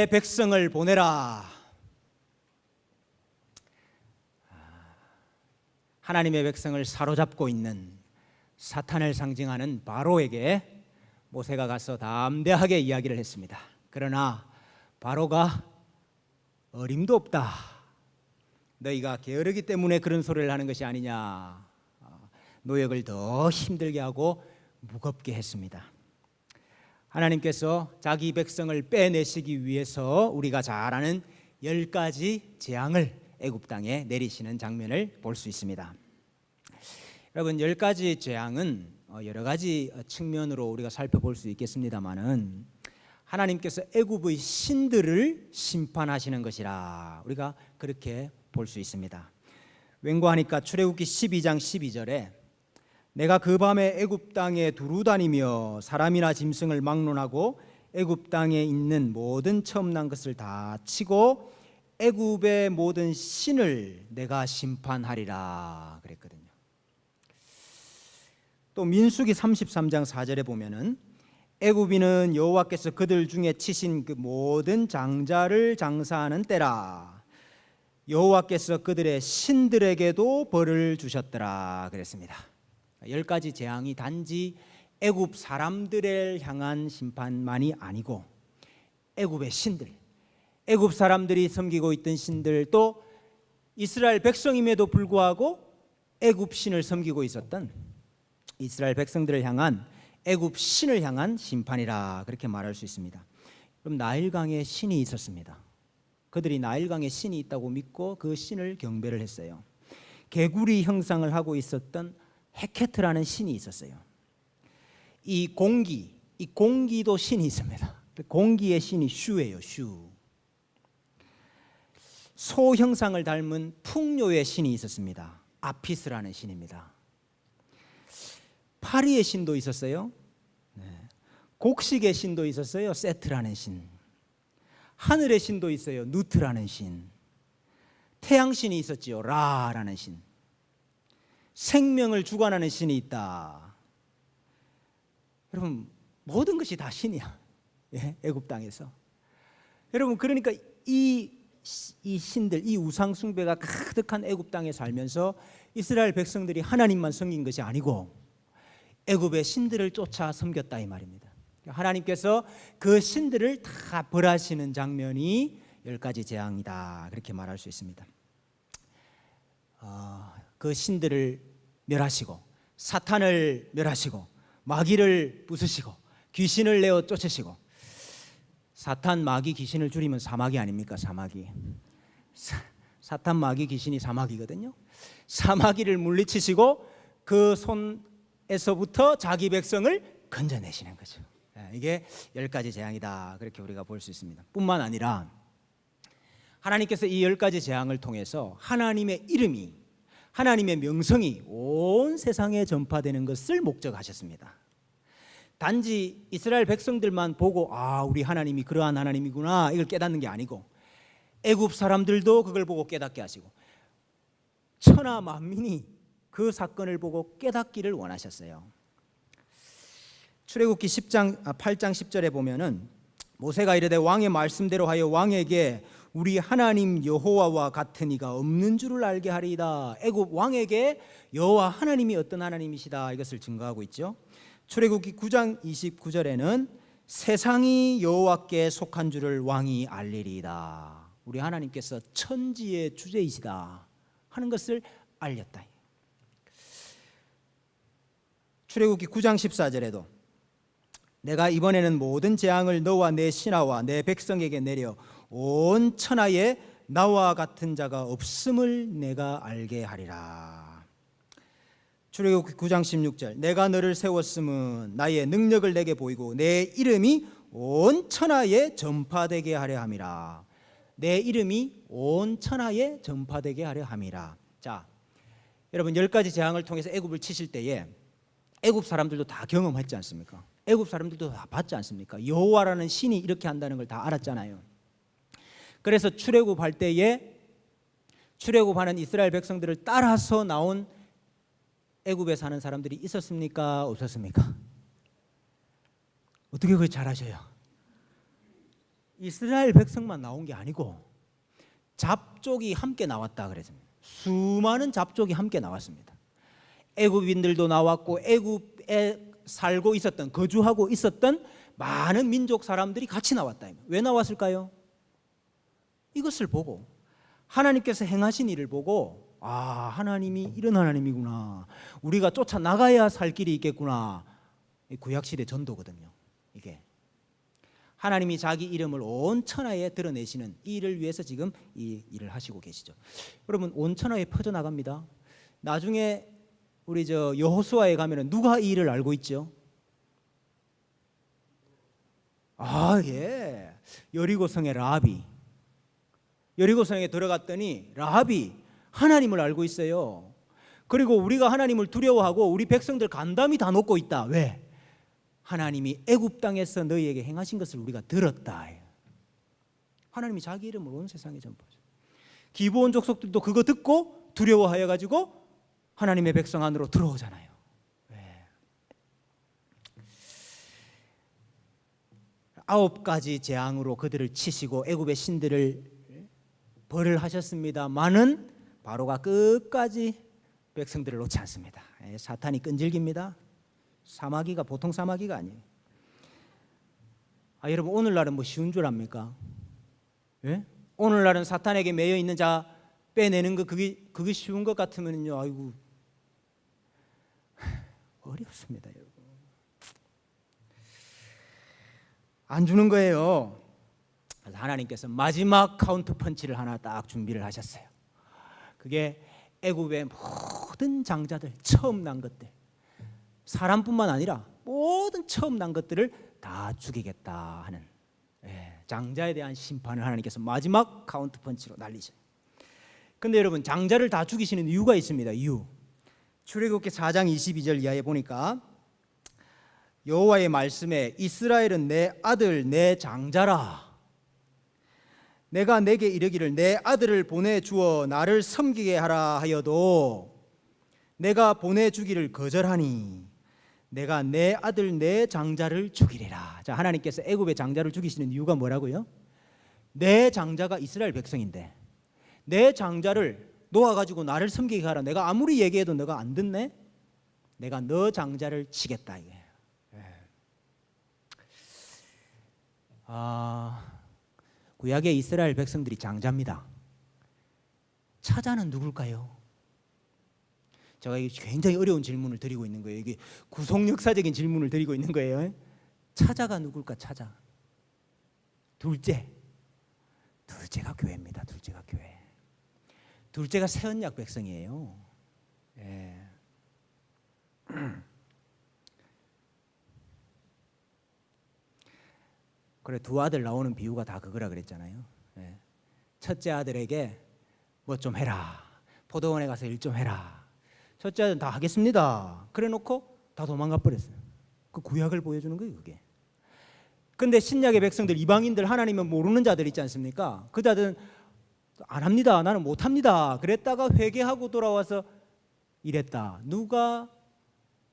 백성을 보내라. 하나님의 백성을 사로잡고 있는 사탄을 상징하는 바로에게 모세가 가서 담대하게 이야기를 했습니다. 그러나 바로가 어림도 없다. 너희가 게으르기 때문에 그런 소리를 하는 것이 아니냐. 노역을 더 힘들게 하고 무겁게 했습니다. 하나님께서 자기 백성을 빼내시기 위해서 우리가 잘 아는 10가지 재앙을 애굽 땅에 내리시는 장면을 볼 수 있습니다. 여러분, 10가지 재앙은 여러 가지 측면으로 우리가 살펴볼 수 있겠습니다만은 하나님께서 애굽의 신들을 심판하시는 것이라 우리가 그렇게 볼 수 있습니다. 왠고하니까 출애굽기 12장 12절에 내가 그 밤에 애굽 땅에 두루 다니며 사람이나 짐승을 막론하고 애굽 땅에 있는 모든 처음 난 것을 다 치고 애굽의 모든 신을 내가 심판하리라 그랬거든요. 또 민수기 33장 4절에 보면은 애굽인은 여호와께서 그들 중에 치신 그 모든 장자를 장사하는 때라. 여호와께서 그들의 신들에게도 벌을 주셨더라 그랬습니다. 10가지 재앙이 단지 애굽 사람들을 향한 심판만이 아니고 애굽의 신들, 애굽 사람들이 섬기고 있던 신들, 또 이스라엘 백성임에도 불구하고 애굽 신을 섬기고 있었던 이스라엘 백성들을 향한 애굽 신을 향한 심판이라 그렇게 말할 수 있습니다. 그럼 나일강에 신이 있었습니다. 그들이 나일강에 신이 있다고 믿고 그 신을 경배를 했어요. 개구리 형상을 하고 있었던 헤케트라는 신이 있었어요. 이 공기도 신이 있습니다. 공기의 신이 슈예요. 슈. 소 형상을 닮은 풍요의 신이 있었습니다. 아피스라는 신입니다. 파리의 신도 있었어요. 곡식의 신도 있었어요. 세트라는 신. 하늘의 신도 있어요. 누트라는 신. 태양신이 있었지요. 라라는 신. 생명을 주관하는 신이 있다. 여러분, 모든 것이 다 신이야. 예? 애굽 땅에서. 여러분, 그러니까 이 신들, 이 우상 숭배가 가득한 애굽 땅에 살면서 이스라엘 백성들이 하나님만 섬긴 것이 아니고 애굽의 신들을 쫓아 섬겼다 이 말입니다. 하나님께서 그 신들을 다 벌하시는 장면이 10가지 재앙이다 그렇게 말할 수 있습니다. 그 신들을 멸하시고 사탄을 멸하시고 마귀를 부수시고 귀신을 내어 쫓으시고. 사탄, 마귀, 귀신을 줄이면 사마귀 아닙니까? 사마귀. 사탄, 마귀, 귀신이 사마귀거든요. 사마귀를 물리치시고 그 손에서부터 자기 백성을 건져내시는 거죠. 이게 10가지 재앙이다 그렇게 우리가 볼 수 있습니다. 뿐만 아니라 하나님께서 이 10가지 재앙을 통해서 하나님의 이름이, 하나님의 명성이 온 세상에 전파되는 것을 목적하셨습니다. 단지 이스라엘 백성들만 보고 우리 하나님이 그러한 하나님이구나 이걸 깨닫는 게 아니고 애굽 사람들도 그걸 보고 깨닫게 하시고 천하 만민이 그 사건을 보고 깨닫기를 원하셨어요. 출애굽기 8장 10절에 보면은 모세가 이르되 왕의 말씀대로 하여 왕에게 우리 하나님 여호와와 같은 이가 없는 줄을 알게 하리이다. 애굽 왕에게 여호와 하나님이 어떤 하나님이시다 이것을 증거하고 있죠. 출애굽기 9장 29절에는 세상이 여호와께 속한 줄을 왕이 알리리이다. 우리 하나님께서 천지의 주제이시다 하는 것을 알렸다. 출애굽기 9장 14절에도 내가 이번에는 모든 재앙을 너와 내 신하와 내 백성에게 내려 온 천하에 나와 같은 자가 없음을 내가 알게 하리라. 출애굽기 9장 16절 내가 너를 세웠음은 나의 능력을 내게 보이고 내 이름이 온 천하에 전파되게 하려 함이라. 내 이름이 온 천하에 전파되게 하려 함이라. 자, 여러분 10가지 재앙을 통해서 애굽을 치실 때에 애굽 사람들도 다 경험했지 않습니까? 애굽 사람들도 다 봤지 않습니까? 여호와라는 신이 이렇게 한다는 걸 다 알았잖아요. 그래서 출애굽할 때에 출애굽하는 이스라엘 백성들을 따라서 나온 애굽에 사는 사람들이 있었습니까? 없었습니까? 어떻게 그걸 잘 아셔요? 이스라엘 백성만 나온 게 아니고 잡족이 함께 나왔다 그랬습니다. 수많은 잡족이 함께 나왔습니다. 애굽인들도 나왔고 애굽에 살고 있었던, 거주하고 있었던 많은 민족 사람들이 같이 나왔다. 왜 나왔을까요? 이것을 보고, 하나님께서 행하신 일을 보고, 아, 하나님이 이런 하나님이구나, 우리가 쫓아나가야 살 길이 있겠구나. 구약시대 전도거든요. 이게 하나님이 자기 이름을 온 천하에 드러내시는 이 일을 위해서 지금 이 일을 하시고 계시죠. 여러분, 온 천하에 퍼져나갑니다. 나중에 우리 여호수아에 가면은 누가 이 일을 알고 있죠? 아, 예, 여리고성의 라합이. 여리고성에 들어갔더니 라합이 하나님을 알고 있어요. 그리고 우리가 하나님을 두려워하고 우리 백성들 간담이 다 놓고 있다. 왜? 하나님이 애굽 땅에서 너희에게 행하신 것을 우리가 들었다. 하나님이 자기 이름을 온 세상에 전파하죠. 기브온 족속들도 그거 듣고 두려워하여 가지고 하나님의 백성 안으로 들어오잖아요. 왜? 9가지 재앙으로 그들을 치시고 애굽의 신들을 벌을 하셨습니다만은 바로가 끝까지 백성들을 놓지 않습니다. 사탄이 끈질깁니다. 사마귀가 보통 사마귀가 아니에요. 아, 여러분, 오늘날은 뭐 쉬운 줄 압니까? 예? 오늘날은 사탄에게 매여 있는 자 빼내는 거, 그게 쉬운 것 같으면요, 아이고, 어렵습니다, 여러분. 안 주는 거예요. 그래서 하나님께서 마지막 카운트 펀치를 하나 딱 준비를 하셨어요. 그게 애굽의 모든 장자들, 처음 난 것들, 사람뿐만 아니라 모든 처음 난 것들을 다 죽이겠다 하는, 장자에 대한 심판을 하나님께서 마지막 카운트 펀치로 날리셔요. 근데 여러분, 장자를 다 죽이시는 이유가 있습니다. 이유. 출애굽기 4장 22절 이하에 보니까 여호와의 말씀에 이스라엘은 내 아들 내 장자라. 내가 내게 이르기를 내 아들을 보내주어 나를 섬기게 하라 하여도 내가 보내주기를 거절하니 내가 내 아들 내 장자를 죽이리라. 자, 하나님께서 애굽의 장자를 죽이시는 이유가 뭐라고요? 내 장자가 이스라엘 백성인데 내 장자를 놓아가지고 나를 섬기게 하라. 내가 아무리 얘기해도 너가 안 듣네? 내가 너 장자를 치겠다. 이게. 구약의 이스라엘 백성들이 장자입니다. 차자는 누굴까요? 제가 굉장히 어려운 질문을 드리고 있는 거예요. 이게 구속역사적인 질문을 드리고 있는 거예요. 차자가 누굴까? 차자. 둘째가 교회입니다. 둘째가 교회. 둘째가 새언약 백성이에요. 예. 그래, 두 아들 나오는 비유가 다 그거라 그랬잖아요. 예. 첫째 아들에게 뭐 좀 해라. 포도원에 가서 일 좀 해라. 첫째 아들은 다 하겠습니다. 그래 놓고 다 도망가 버렸어요. 그 구약을 보여주는 거예요, 그게. 근데 신약의 백성들, 이방인들, 하나님은 모르는 자들 있지 않습니까? 그 자들은 안 합니다. 나는 못 합니다. 그랬다가 회개하고 돌아와서 이랬다. 누가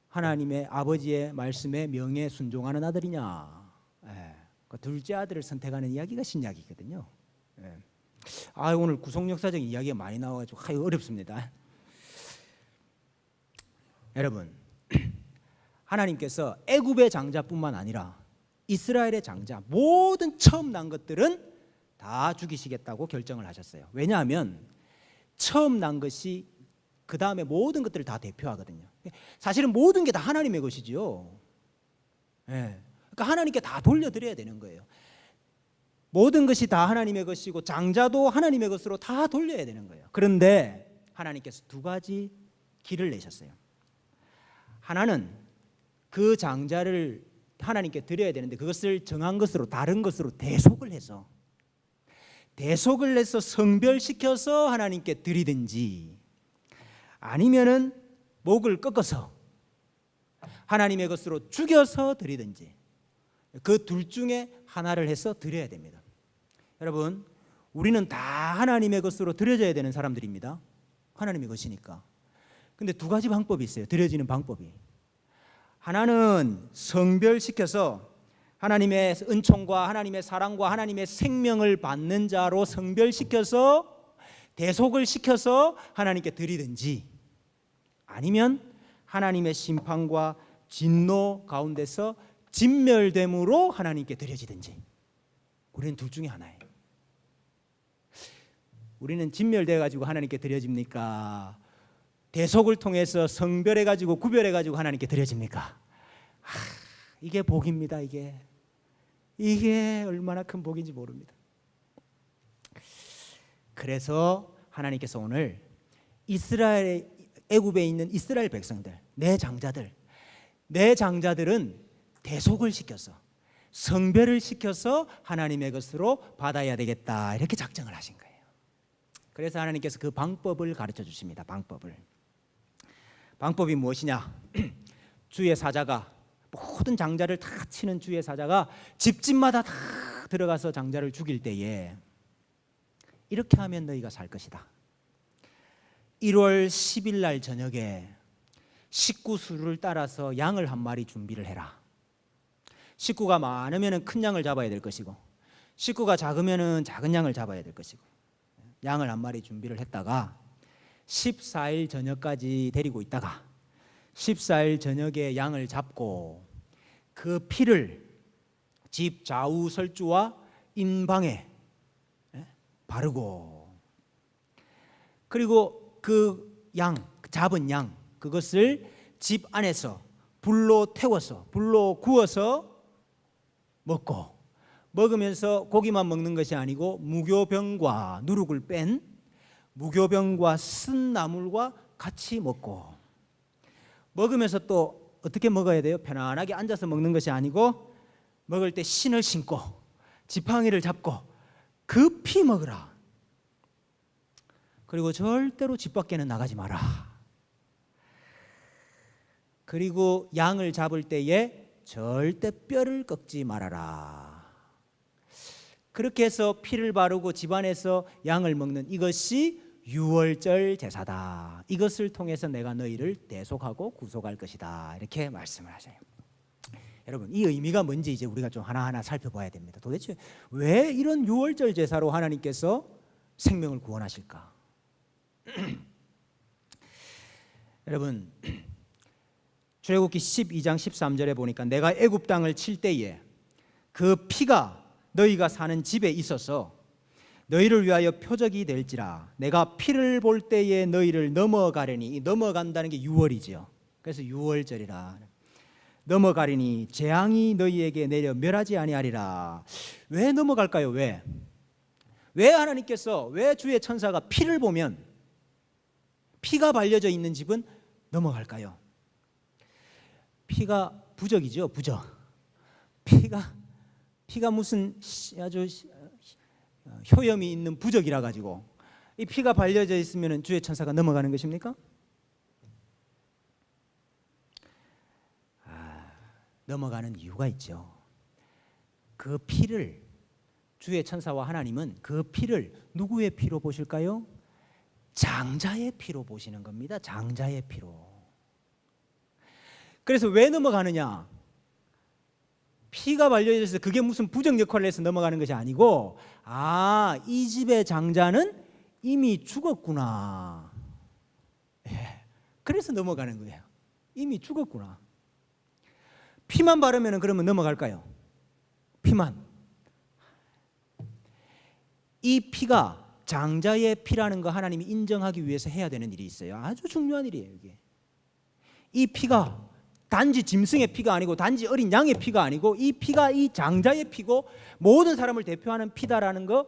하나님의 아버지의 말씀에 명예 순종하는 아들이냐? 그 둘째 아들을 선택하는 이야기가 신약이거든요. 오늘 구속역사적인 이야기가 많이 나와가지고 어렵습니다. 여러분, 하나님께서 애굽의 장자뿐만 아니라 이스라엘의 장자, 모든 처음 난 것들은 다 죽이시겠다고 결정을 하셨어요. 왜냐하면 처음 난 것이 그 다음에 모든 것들을 다 대표하거든요. 사실은 모든 게 다 하나님의 것이지요. 그러니까 하나님께 다 돌려드려야 되는 거예요. 모든 것이 다 하나님의 것이고 장자도 하나님의 것으로 다 돌려야 되는 거예요. 그런데 하나님께서 두 가지 길을 내셨어요. 하나는 그 장자를 하나님께 드려야 되는데 그것을 정한 것으로, 다른 것으로 대속을 해서 성별시켜서 하나님께 드리든지, 아니면은 목을 꺾어서 하나님의 것으로 죽여서 드리든지, 그 둘 중에 하나를 해서 드려야 됩니다. 여러분, 우리는 다 하나님의 것으로 드려져야 되는 사람들입니다. 하나님의 것이니까. 근데 두 가지 방법이 있어요. 드려지는 방법이. 하나는 성별시켜서 하나님의 은총과 하나님의 사랑과 하나님의 생명을 받는 자로 성별시켜서 대속을 시켜서 하나님께 드리든지, 아니면 하나님의 심판과 진노 가운데서 진멸됨으로 하나님께 드려지든지. 우리는 둘 중에 하나예요. 우리는 진멸돼 가지고 하나님께 드려집니까? 대속을 통해서 성별해 가지고 구별해 가지고 하나님께 드려집니까? 이게 복입니다. 이게 얼마나 큰 복인지 모릅니다. 그래서 하나님께서 오늘 이스라엘, 애굽에 있는 이스라엘 백성들, 내 장자들은 대속을 시켜서 성별을 시켜서 하나님의 것으로 받아야 되겠다, 이렇게 작정을 하신 거예요. 그래서 하나님께서 그 방법을 가르쳐 주십니다. 방법이 무엇이냐? 주의 사자가, 모든 장자를 다 치는 주의 사자가 집집마다 다 들어가서 장자를 죽일 때에 이렇게 하면 너희가 살 것이다. 1월 10일 날 저녁에 식구 수를 따라서 양을 한 마리 준비를 해라. 식구가 많으면 큰 양을 잡아야 될 것이고, 식구가 작으면 작은 양을 잡아야 될 것이고, 양을 한 마리 준비를 했다가 14일 저녁까지 데리고 있다가 14일 저녁에 양을 잡고 그 피를 집 좌우 설주와 인방에 바르고, 그리고 그 잡은 양 그것을 집 안에서 불로 태워서, 불로 구워서 먹으면서 고기만 먹는 것이 아니고 무교병과 누룩을 뺀 무교병과 쓴 나물과 같이 먹으면서 또 어떻게 먹어야 돼요? 편안하게 앉아서 먹는 것이 아니고 먹을 때 신을 신고 지팡이를 잡고 그 피 먹으라. 그리고 절대로 집 밖에는 나가지 마라. 그리고 양을 잡을 때에 절대 뼈를 꺾지 말아라. 그렇게 해서 피를 바르고 집안에서 양을 먹는 이것이 유월절 제사다. 이것을 통해서 내가 너희를 대속하고 구속할 것이다. 이렇게 말씀을 하셔요. 여러분, 이 의미가 뭔지 이제 우리가 좀 하나하나 살펴봐야 됩니다. 도대체 왜 이런 유월절 제사로 하나님께서 생명을 구원하실까? 여러분, 출애굽기 12장 13절에 보니까 내가 애굽 땅을 칠 때에 그 피가 너희가 사는 집에 있어서 너희를 위하여 표적이 될지라. 내가 피를 볼 때에 너희를 넘어가려니, 넘어간다는 게 유월이죠. 그래서 유월절이라. 넘어가리니 재앙이 너희에게 내려 멸하지 아니하리라. 왜 넘어갈까요? 왜 하나님께서, 왜 주의 천사가 피를 보면, 피가 발려져 있는 집은 넘어갈까요? 피가 부적이죠. 피가 무슨 아주 효염이 있는 부적이라 가지고 이 피가 발려져 있으면 주의 천사가 넘어가는 것입니까? 넘어가는 이유가 있죠. 그 피를, 주의 천사와 하나님은 그 피를 누구의 피로 보실까요? 장자의 피로 보시는 겁니다. 장자의 피로. 그래서 왜 넘어가느냐? 피가 발려져 있어서 그게 무슨 부적 역할을 해서 넘어가는 것이 아니고, 이 집의 장자는 이미 죽었구나. 그래서 넘어가는 거예요. 이미 죽었구나. 피만 바르면 그러면 넘어갈까요? 피만. 이 피가 장자의 피라는 거 하나님이 인정하기 위해서 해야 되는 일이 있어요. 아주 중요한 일이에요. 이게. 이 피가 단지 짐승의 피가 아니고, 단지 어린 양의 피가 아니고, 이 피가 이 장자의 피고 모든 사람을 대표하는 피다라는 거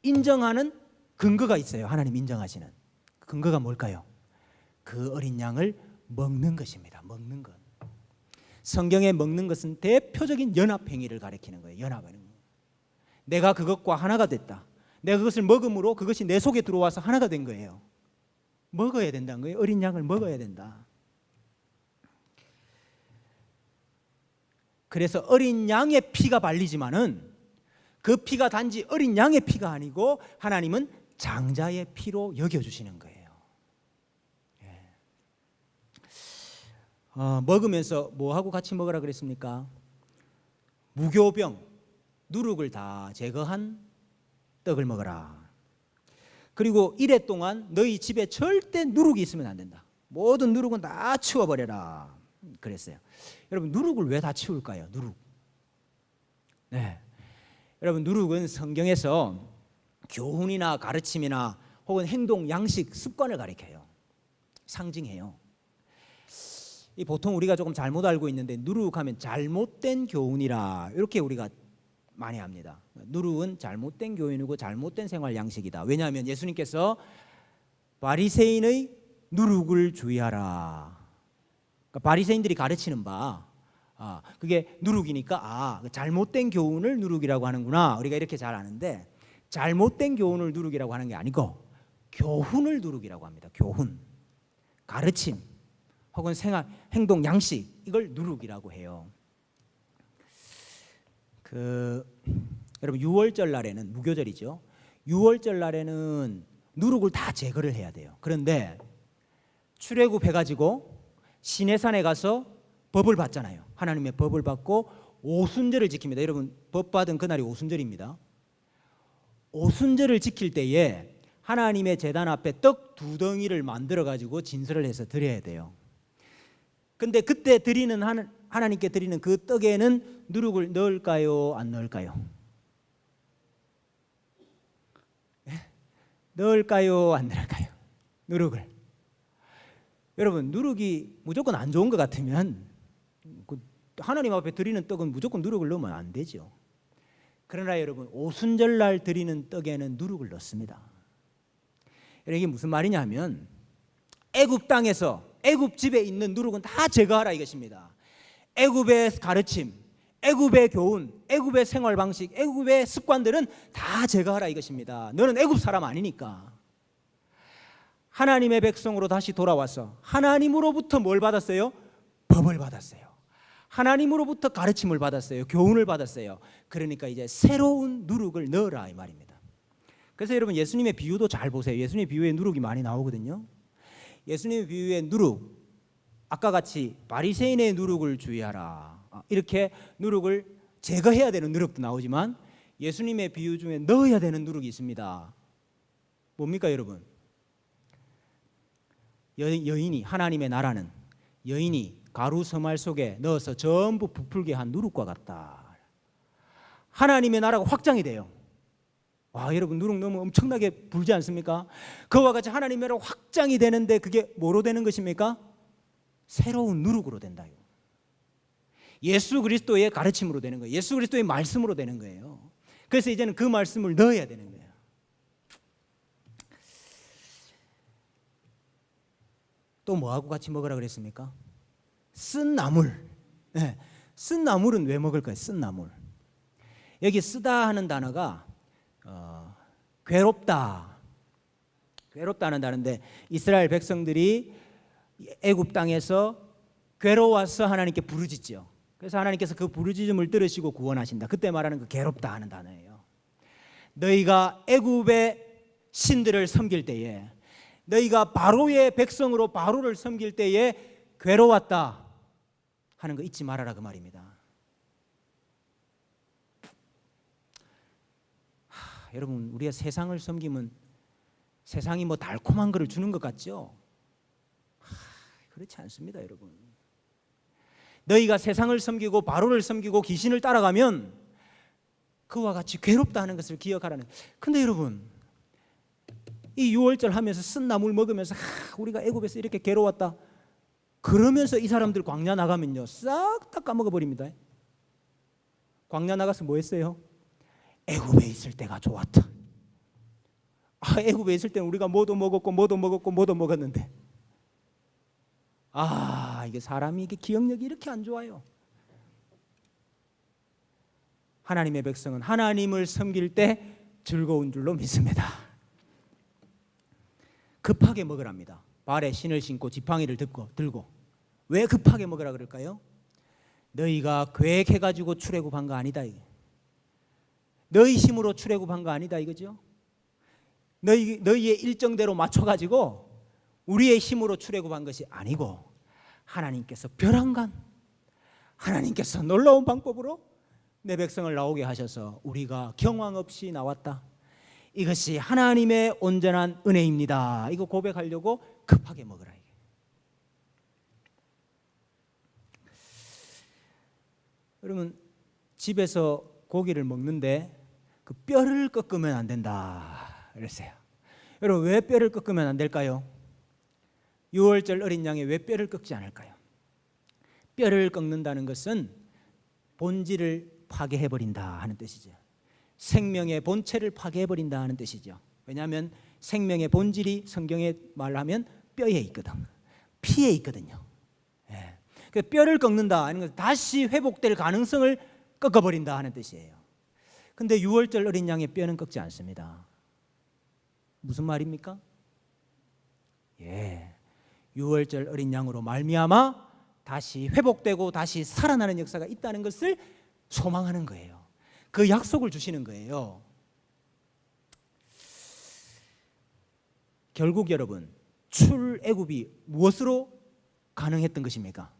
인정하는 근거가 있어요. 하나님 인정하시는 근거가 뭘까요? 그 어린 양을 먹는 것입니다. 먹는 것. 성경에 먹는 것은 대표적인 연합행위를 가리키는 거예요. 연합하는 거. 내가 그것과 하나가 됐다. 내가 그것을 먹음으로 그것이 내 속에 들어와서 하나가 된 거예요. 먹어야 된다는 거예요. 어린 양을 먹어야 된다. 그래서 어린 양의 피가 발리지만은 그 피가 단지 어린 양의 피가 아니고 하나님은 장자의 피로 여겨주시는 거예요. 먹으면서 뭐하고 같이 먹으라 그랬습니까? 무교병, 누룩을 다 제거한 떡을 먹어라. 그리고 이래 동안 너희 집에 절대 누룩이 있으면 안 된다. 모든 누룩은 다 치워버려라. 그랬어요. 여러분, 누룩을 왜 다 치울까요? 누룩. 네. 여러분, 누룩은 성경에서 교훈이나 가르침이나 혹은 행동, 양식, 습관을 가리켜요. 상징해요. 이 보통 우리가 조금 잘못 알고 있는데 누룩하면 잘못된 교훈이라 이렇게 우리가 많이 합니다. 누룩은 잘못된 교훈이고 잘못된 생활 양식이다. 왜냐하면 예수님께서 바리새인의 누룩을 주의하라. 그러니까 바리새인들이 가르치는 바, 그게 누룩이니까 잘못된 교훈을 누룩이라고 하는구나. 우리가 이렇게 잘 아는데 잘못된 교훈을 누룩이라고 하는 게 아니고 교훈을 누룩이라고 합니다. 교훈, 가르침, 혹은 생활, 행동, 양식, 이걸 누룩이라고 해요. 여러분, 유월절 날에는, 무교절이죠. 유월절 날에는 누룩을 다 제거를 해야 돼요. 그런데 출애굽해가지고 시내산에 가서 법을 받잖아요. 하나님의 법을 받고 오순절을 지킵니다. 여러분, 법 받은 그날이 오순절입니다. 오순절을 지킬 때에 하나님의 제단 앞에 떡 2덩이를 만들어가지고 진설을 해서 드려야 돼요. 근데 그때 드리는 하나님께 드리는 그 떡에는 누룩을 넣을까요? 안 넣을까요? 네? 넣을까요? 안 넣을까요? 누룩을. 여러분, 누룩이 무조건 안 좋은 것 같으면 하나님 앞에 드리는 떡은 무조건 누룩을 넣으면 안 되죠. 그러나 여러분, 오순절날 드리는 떡에는 누룩을 넣습니다. 이게 무슨 말이냐 하면 애굽 땅에서 애굽 집에 있는 누룩은 다 제거하라 이것입니다. 애굽의 가르침, 애굽의 교훈, 애굽의 생활 방식, 애굽의 습관들은 다 제거하라 이것입니다. 너는 애굽 사람 아니니까. 하나님의 백성으로 다시 돌아와서 하나님으로부터 뭘 받았어요? 법을 받았어요. 하나님으로부터 가르침을 받았어요. 교훈을 받았어요. 그러니까 이제 새로운 누룩을 넣어라 이 말입니다. 그래서 여러분, 예수님의 비유도 잘 보세요. 예수님의 비유에 누룩이 많이 나오거든요. 예수님의 비유에 누룩, 아까 같이 바리새인의 누룩을 주의하라, 이렇게 누룩을 제거해야 되는 누룩도 나오지만 예수님의 비유 중에 넣어야 되는 누룩이 있습니다. 뭡니까 여러분? 여인이, 하나님의 나라는 여인이 가루 서말 속에 넣어서 전부 부풀게 한 누룩과 같다. 하나님의 나라가 확장이 돼요. 여러분, 누룩 넣으면 엄청나게 불지 않습니까? 그와 같이 하나님의 나라가 확장이 되는데 그게 뭐로 되는 것입니까? 새로운 누룩으로 된다. 예수 그리스도의 가르침으로 되는 거예요. 예수 그리스도의 말씀으로 되는 거예요. 그래서 이제는 그 말씀을 넣어야 되는 거예요. 또 뭐하고 같이 먹으라 그랬습니까? 쓴 나물. 네. 쓴 나물은 왜 먹을까요? 쓴 나물. 여기 쓰다 하는 단어가 괴롭다. 괴롭다는 단어인데 이스라엘 백성들이 애굽 땅에서 괴로워서 하나님께 부르짖죠. 그래서 하나님께서 그 부르짖음을 들으시고 구원하신다. 그때 말하는 그 괴롭다 하는 단어예요. 너희가 애굽의 신들을 섬길 때에, 너희가 바로의 백성으로 바로를 섬길 때에 괴로웠다 하는 거 잊지 말아라 그 말입니다. 여러분, 우리가 세상을 섬기면 세상이 뭐 달콤한 거를 주는 것 같죠? 그렇지 않습니다, 여러분. 너희가 세상을 섬기고 바로를 섬기고 귀신을 따라가면 그와 같이 괴롭다 하는 것을 기억하라는. 근데 여러분, 이 유월절 하면서 쓴 나물 먹으면서 우리가 애굽에서 이렇게 괴로웠다 그러면서 이 사람들 광야 나가면요 싹 다 까먹어 버립니다. 광야 나가서 뭐 했어요? 애굽에 있을 때가 좋았다. 애굽에 있을 때는 우리가 뭐도 먹었고 뭐도 먹었고 뭐도 먹었는데 이게 사람이 이게 기억력이 이렇게 안 좋아요. 하나님의 백성은 하나님을 섬길 때 즐거운 줄로 믿습니다. 급하게 먹으랍니다. 발에 신을 신고 지팡이를 들고. 왜 급하게 먹으라 그럴까요? 너희가 계획해가지고 출애굽한 거 아니다. 너희 힘으로 출애굽한 거 아니다 이거죠. 너희의 일정대로 맞춰가지고 우리의 힘으로 출애굽한 것이 아니고 하나님께서 벼랑간, 하나님께서 놀라운 방법으로 내 백성을 나오게 하셔서 우리가 경황 없이 나왔다. 이것이 하나님의 온전한 은혜입니다. 이거 고백하려고 급하게 먹으라. 이게. 여러분 집에서 고기를 먹는데 그 뼈를 꺾으면 안 된다 그랬어요. 여러분 왜 뼈를 꺾으면 안 될까요? 유월절 어린 양이 왜 뼈를 꺾지 않을까요? 뼈를 꺾는다는 것은 본질을 파괴해버린다 하는 뜻이죠. 생명의 본체를 파괴해버린다 하는 뜻이죠. 왜냐하면 생명의 본질이 성경에 말하면 뼈에 있거든, 피에 있거든요. 예. 그 뼈를 꺾는다 하는 것은 다시 회복될 가능성을 꺾어버린다 하는 뜻이에요. 근데 유월절 어린 양의 뼈는 꺾지 않습니다. 무슨 말입니까? 예, 유월절 어린 양으로 말미암아 다시 회복되고 다시 살아나는 역사가 있다는 것을 소망하는 거예요. 그 약속을 주시는 거예요. 결국 여러분 출애굽이 무엇으로 가능했던 것입니까?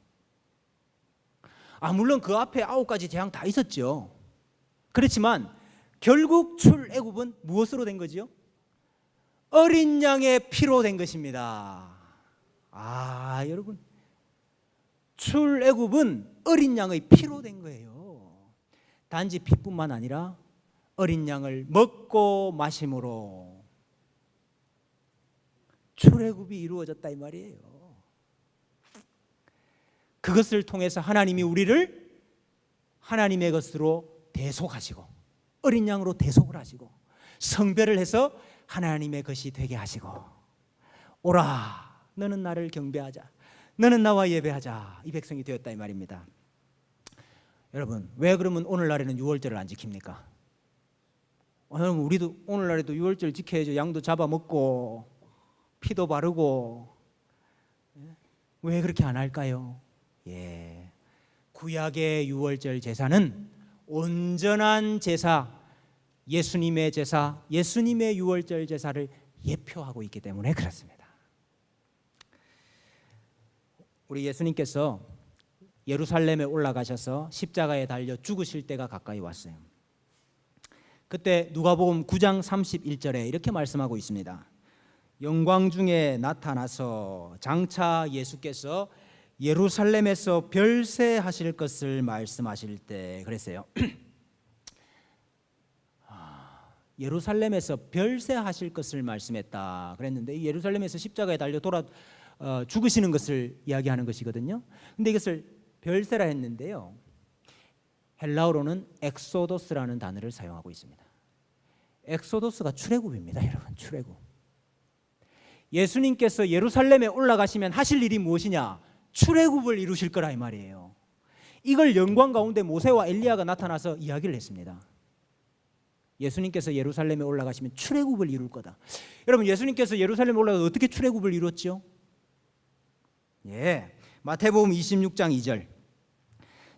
물론 그 앞에 9가지 재앙 다 있었죠. 그렇지만 결국 출애굽은 무엇으로 된 거지요? 어린 양의 피로 된 것입니다. 여러분 출애굽은 어린 양의 피로 된 거예요. 단지 피뿐만 아니라 어린 양을 먹고 마심으로 출애굽이 이루어졌다 이 말이에요. 그것을 통해서 하나님이 우리를 하나님의 것으로 대속하시고 어린 양으로 대속을 하시고 성별을 해서 하나님의 것이 되게 하시고 오라 너는 나를 경배하자 너는 나와 예배하자 이 백성이 되었다 이 말입니다. 여러분 왜 그러면 오늘날에는 유월절을 안 지킵니까? 여러분 우리도 오늘날에도 유월절 지켜야죠. 양도 잡아먹고 피도 바르고. 왜 그렇게 안 할까요? 예, 구약의 유월절 제사는 온전한 제사, 예수님의 제사, 예수님의 유월절 제사를 예표하고 있기 때문에 그렇습니다. 우리 예수님께서 예루살렘에 올라가셔서 십자가에 달려 죽으실 때가 가까이 왔어요. 그때 누가복음 9장 31절에 이렇게 말씀하고 있습니다. 영광 중에 나타나서 장차 예수께서 예루살렘에서 별세하실 것을 말씀하실 때 그랬어요. 예루살렘에서 별세하실 것을 말씀했다 그랬는데 예루살렘에서 십자가에 달려 죽으시는 것을 이야기하는 것이거든요. 근데 이것을 별세라 했는데요, 헬라어로는 엑소도스라는 단어를 사용하고 있습니다. 엑소도스가 출애굽입니다. 여러분 출애굽. 예수님께서 예루살렘에 올라가시면 하실 일이 무엇이냐? 출애굽을 이루실 거라 이 말이에요. 이걸 영광 가운데 모세와 엘리야가 나타나서 이야기를 했습니다. 예수님께서 예루살렘에 올라가시면 출애굽을 이룰 거다. 여러분 예수님께서 예루살렘에 올라가서 어떻게 출애굽을 이뤘죠? 예, 마태복음 26장 2절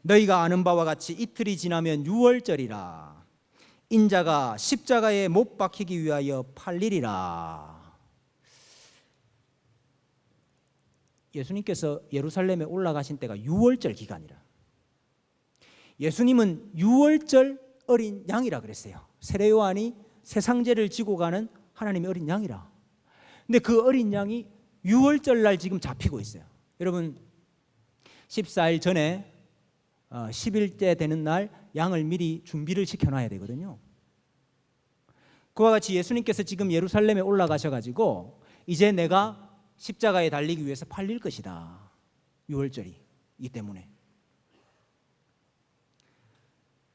너희가 아는 바와 같이 이틀이 지나면 유월절이라 인자가 십자가에 못 박히기 위하여 팔리리라. 예수님께서 예루살렘에 올라가신 때가 유월절 기간이라. 예수님은 유월절 어린 양이라 그랬어요. 세례요한이 세상죄를 지고 가는 하나님의 어린 양이라. 근데 그 어린 양이 유월절 날 지금 잡히고 있어요. 여러분 14일 전에 10일째 되는 날 양을 미리 준비를 시켜놔야 되거든요. 그와 같이 예수님께서 지금 예루살렘에 올라가셔가지고 이제 내가 십자가에 달리기 위해서 팔릴 것이다. 유월절이기 때문에.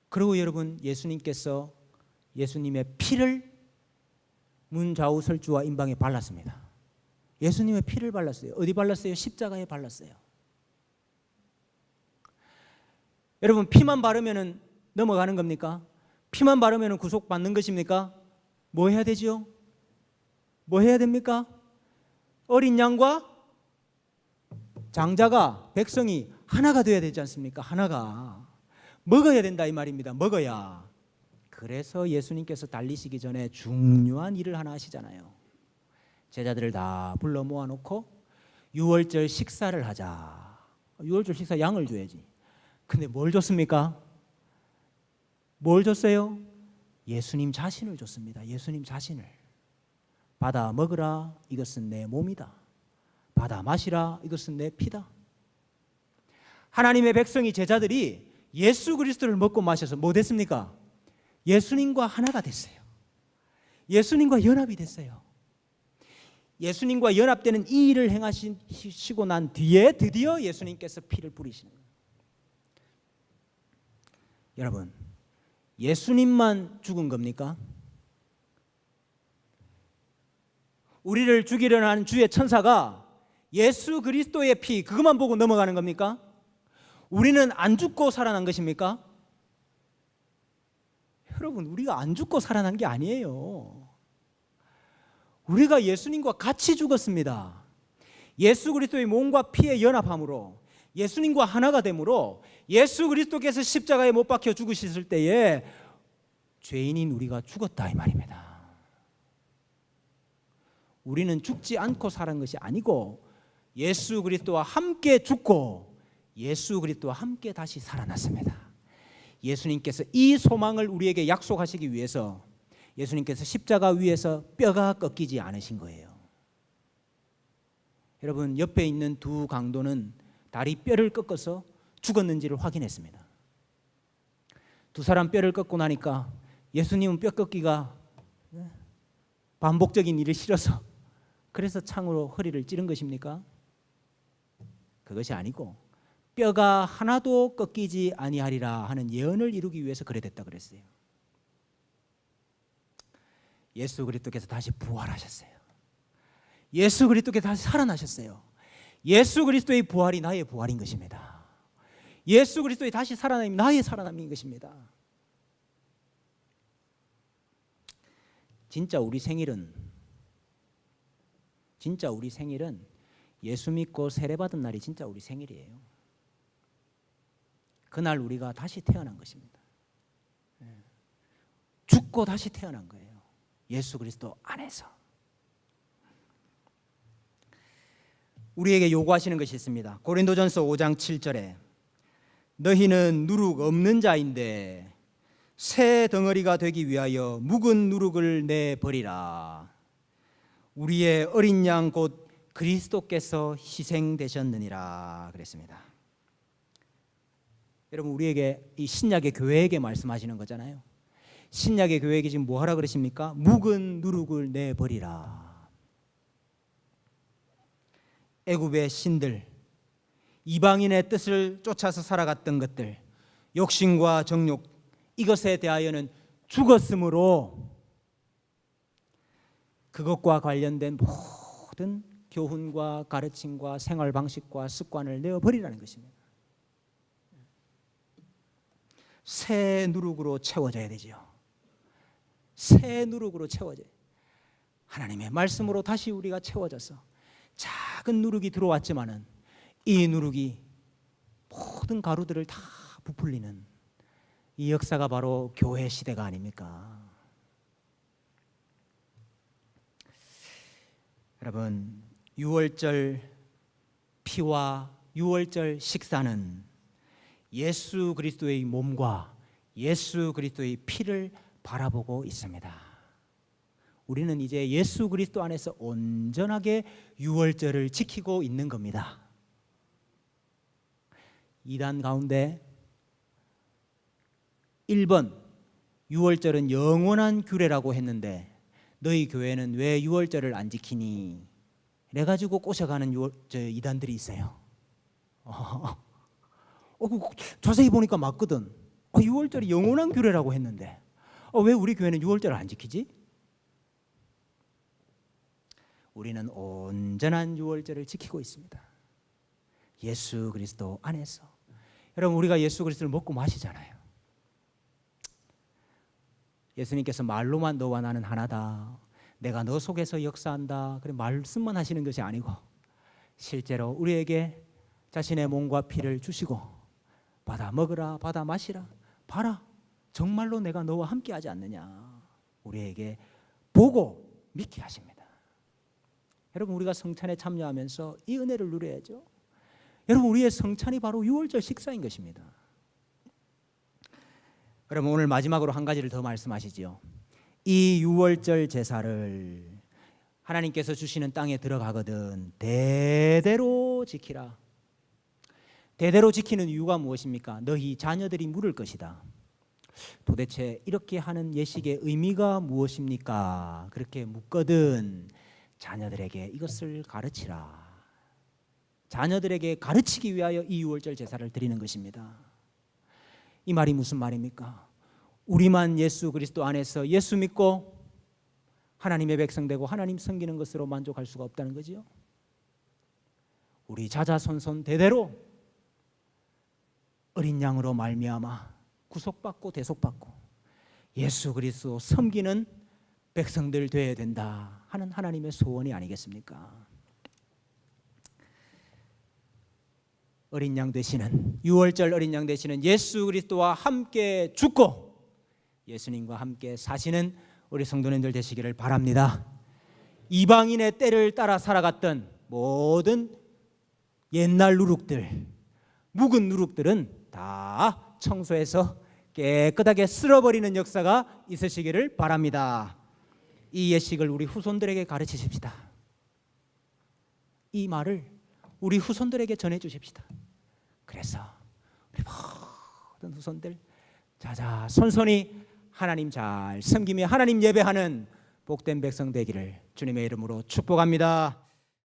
그리고 여러분 예수님께서 예수님의 피를 문 좌우 설주와 임방에 발랐습니다. 예수님의 피를 발랐어요. 어디 발랐어요? 십자가에 발랐어요. 여러분 피만 바르면 넘어가는 겁니까? 피만 바르면 구속받는 것입니까? 뭐 해야 되죠? 뭐 해야 됩니까? 어린 양과 장자가 백성이 하나가 되어야 되지 않습니까? 하나가 먹어야 된다 이 말입니다. 먹어야. 그래서 예수님께서 달리시기 전에 중요한 일을 하나 하시잖아요. 제자들을 다 불러 모아놓고 유월절 식사를 하자. 유월절 식사 양을 줘야지. 근데 뭘 줬습니까? 뭘 줬어요? 예수님 자신을 줬습니다. 예수님 자신을. 받아 먹으라, 이것은 내 몸이다. 받아 마시라, 이것은 내 피다. 하나님의 백성이, 제자들이 예수 그리스도를 먹고 마셔서 뭐 됐습니까? 예수님과 하나가 됐어요. 예수님과 연합이 됐어요. 예수님과 연합되는 이 일을 행하시고 난 뒤에 드디어 예수님께서 피를 뿌리시는 거예요. 여러분, 예수님만 죽은 겁니까? 우리를 죽이려는 하는 주의 천사가 예수 그리스도의 피, 그것만 보고 넘어가는 겁니까? 우리는 안 죽고 살아난 것입니까? 여러분, 우리가 안 죽고 살아난 게 아니에요. 우리가 예수님과 같이 죽었습니다. 예수 그리스도의 몸과 피의 연합함으로, 예수님과 하나가 됨으로, 예수 그리스도께서 십자가에 못 박혀 죽으셨을 때에 죄인인 우리가 죽었다, 이 말입니다. 우리는 죽지 않고 살은 것이 아니고 예수 그리스도와 함께 죽고 예수 그리스도와 함께 다시 살아났습니다. 예수님께서 이 소망을 우리에게 약속하시기 위해서 예수님께서 십자가 위에서 뼈가 꺾이지 않으신 거예요. 여러분, 옆에 있는 두 강도는 다리 뼈를 꺾어서 죽었는지를 확인했습니다. 두 사람 뼈를 꺾고 나니까 예수님은 뼈 꺾기가 반복적인 일이 싫어서 그래서 창으로 허리를 찌른 것입니까? 그것이 아니고 뼈가 하나도 꺾이지 아니하리라 하는 예언을 이루기 위해서 그래 됐다 그랬어요. 예수 그리스도께서 다시 부활하셨어요. 예수 그리스도께서 다시 살아나셨어요. 예수 그리스도의 부활이 나의 부활인 것입니다. 예수 그리스도의 다시 살아남이 나의 살아남인 것입니다. 진짜 우리 생일은 예수 믿고 세례받은 날이 진짜 우리 생일이에요. 그날 우리가 다시 태어난 것입니다. 죽고 다시 태어난 거예요. 예수 그리스도 안에서. 우리에게 요구하시는 것이 있습니다. 고린도전서 5장 7절에 너희는 누룩 없는 자인데 새 덩어리가 되기 위하여 묵은 누룩을 내버리라. 우리의 어린 양 곧 그리스도께서 희생되셨느니라 그랬습니다. 여러분, 우리에게 이 신약의 교회에게 말씀하시는 거잖아요. 신약의 교회에게 지금 뭐 하라 그러십니까? 묵은 누룩을 내버리라. 애굽의 신들, 이방인의 뜻을 쫓아서 살아갔던 것들, 욕심과 정욕, 이것에 대하여는 죽었으므로 그것과 관련된 모든 교훈과 가르침과 생활 방식과 습관을 내어버리라는 것입니다. 새 누룩으로 채워져야 되죠. 새 누룩으로 채워져요. 하나님의 말씀으로 다시 우리가 채워져서 작은 누룩이 들어왔지만은 이 누룩이 모든 가루들을 다 부풀리는 이 역사가 바로 교회 시대가 아닙니까? 여러분, 유월절 피와 유월절 식사는 예수 그리스도의 몸과 예수 그리스도의 피를 바라보고 있습니다. 우리는 이제 예수 그리스도 안에서 온전하게 유월절을 지키고 있는 겁니다. 이단 가운데 1번 유월절은 영원한 규례라고 했는데 너희 교회는 왜 유월절을 안 지키니? 이래가지고 꼬셔가는 이단들이 있어요. 자세히 보니까 맞거든. 6월절이 영원한 규례라고 했는데 왜 우리 교회는 6월절을 안 지키지? 우리는 온전한 6월절을 지키고 있습니다. 예수 그리스도 안에서. 여러분, 우리가 예수 그리스도를 먹고 마시잖아요. 예수님께서 말로만 너와 나는 하나다, 내가 너 속에서 역사한다, 그래 말씀만 하시는 것이 아니고 실제로 우리에게 자신의 몸과 피를 주시고 받아 먹으라, 받아 마시라, 봐라, 정말로 내가 너와 함께 하지 않느냐, 우리에게 보고 믿게 하십니다. 여러분, 우리가 성찬에 참여하면서 이 은혜를 누려야죠. 여러분, 우리의 성찬이 바로 유월절 식사인 것입니다. 그러면 오늘 마지막으로 한 가지를 더 말씀하시지요. 이 유월절 제사를 하나님께서 주시는 땅에 들어가거든 대대로 지키라. 대대로 지키는 이유가 무엇입니까? 너희 자녀들이 물을 것이다. 도대체 이렇게 하는 예식의 의미가 무엇입니까? 그렇게 묻거든 자녀들에게 이것을 가르치라. 자녀들에게 가르치기 위하여 이 유월절 제사를 드리는 것입니다. 이 말이 무슨 말입니까? 우리만 예수 그리스도 안에서 예수 믿고 하나님의 백성 되고 하나님 섬기는 것으로 만족할 수가 없다는 거지요. 우리 자자손손 대대로 어린 양으로 말미암아 구속받고 대속받고 예수 그리스도 섬기는 백성들 되어야 된다 하는 하나님의 소원이 아니겠습니까? 어린 양 되시는 유월절 어린 양 되시는 예수 그리스도와 함께 죽고 예수님과 함께 사시는 우리 성도님들 되시기를 바랍니다. 이방인의 때를 따라 살아갔던 모든 옛날 누룩들, 묵은 누룩들은 다 청소해서 깨끗하게 쓸어버리는 역사가 있으시기를 바랍니다. 이 예식을 우리 후손들에게 가르치십시다. 이 말을 우리 후손들에게 전해주십시다. 그래서 우리 모든 후손들 자자손손이 하나님 잘 섬기며 하나님 예배하는 복된 백성 되기를 주님의 이름으로 축복합니다.